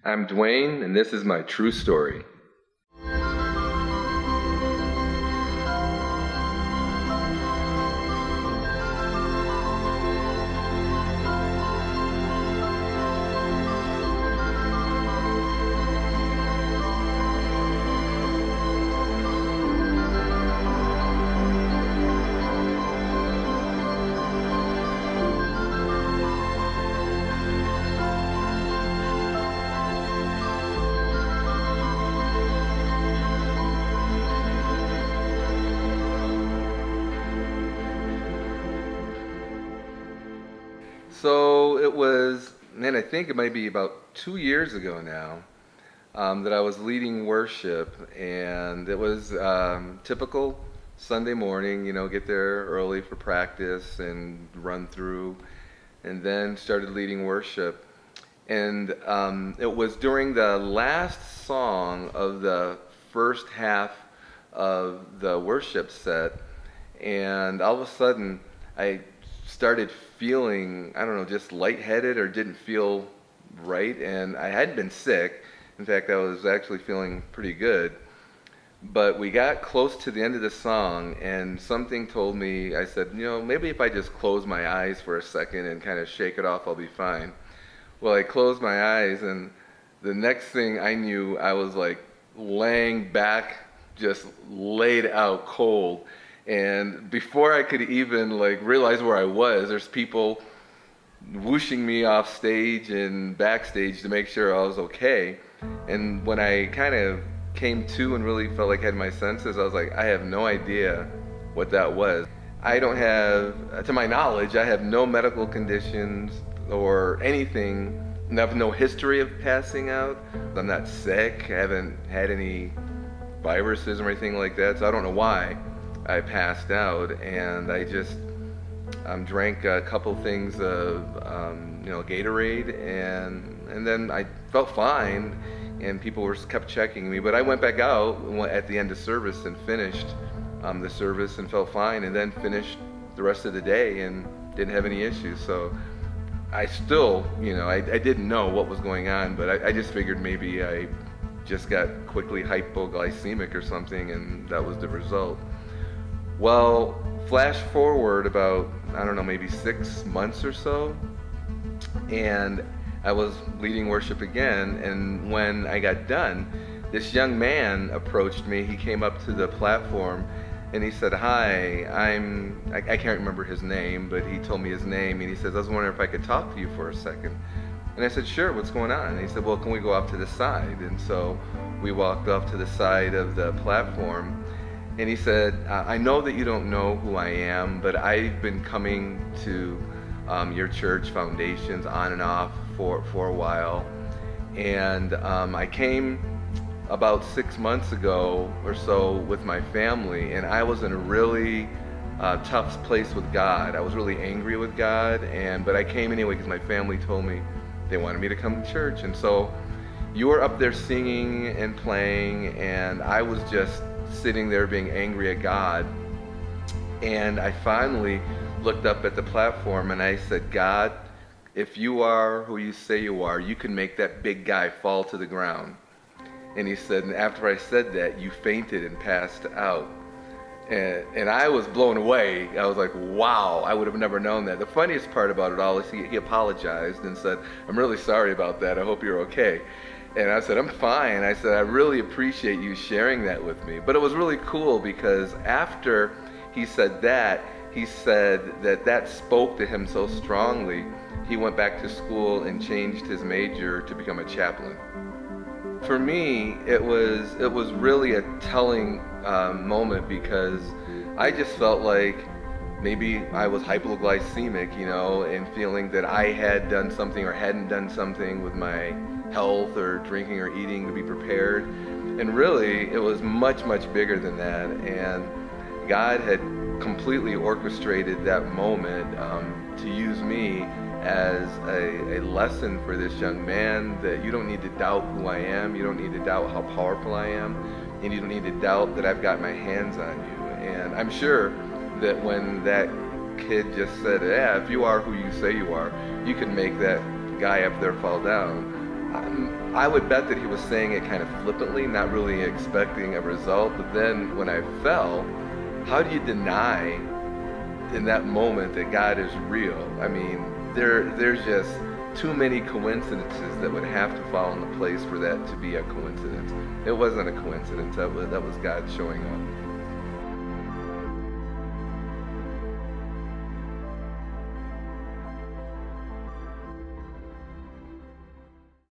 I'm Duane, and this is my true story. So it was, man, I think it might be about 2 years ago now, that I was leading worship, and it was typical Sunday morning, get there early for practice and run through, and then started leading worship. And it was during the last song of the first half of the worship set, and all of a sudden I started feeling, I don't know, just lightheaded or didn't feel right. And I hadn't been sick. In fact, I was actually feeling pretty good. But we got close to the end of the song, and something told me, I said, maybe if I just close my eyes for a second and kind of shake it off, I'll be fine. Well, I closed my eyes, and the next thing I knew, I was like laying back, just laid out cold. And before I could even realize where I was, there's people whooshing me off stage and backstage to make sure I was okay. And when I kind of came to and really felt like I had my senses, I was like, I have no idea what that was. I don't have, to my knowledge, I have no medical conditions or anything. I have no history of passing out. I'm not sick. I haven't had any viruses or anything like that, so I don't know why I passed out. And I just drank a couple things of Gatorade, and then I felt fine, and people kept checking me. But I went back out at the end of service and finished the service and felt fine, and then finished the rest of the day and didn't have any issues. So I still, I didn't know what was going on, but I just figured maybe I just got quickly hypoglycemic or something, and that was the result. Well, flash forward about, I don't know, maybe 6 months or so, and I was leading worship again, and when I got done, this young man approached me. He came up to the platform, and he said, hi, I can't remember his name, but he told me his name, and he says, I was wondering if I could talk to you for a second. And I said, sure, what's going on? And he said, well, can we go off to the side? And so we walked off to the side of the platform, and he said, I know that you don't know who I am, but I've been coming to your church Foundations on and off for a while. And I came about 6 months ago or so with my family, and I was in a really tough place with God. I was really angry with God, but I came anyway because my family told me they wanted me to come to church. And so you were up there singing and playing, and I was just sitting there being angry at God. And I finally looked up at the platform and I said, God, if you are who you say you are, you can make that big guy fall to the ground. And he said, and after I said that, you fainted and passed out. And I was blown away. I was like, wow, I would have never known that. The funniest part about it all is he apologized and said, I'm really sorry about that. I hope you're okay. And I said, I'm fine. I said, I really appreciate you sharing that with me. But it was really cool because after he said that that spoke to him so strongly, he went back to school and changed his major to become a chaplain. For me, it was really a telling moment because I just felt like maybe I was hypoglycemic, and feeling that I had done something or hadn't done something with my health or drinking or eating to be prepared. And really, it was much, much bigger than that. And God had completely orchestrated that moment to use me as a lesson for this young man, that you don't need to doubt who I am, you don't need to doubt how powerful I am, and you don't need to doubt that I've got my hands on you. And I'm sure that when that kid just said, yeah, if you are who you say you are, you can make that guy up there fall down, I would bet that he was saying it kind of flippantly, not really expecting a result. But then when I fell, how do you deny in that moment that God is real? I mean, there's just too many coincidences that would have to fall into place for that to be a coincidence. It wasn't a coincidence. That was God showing up.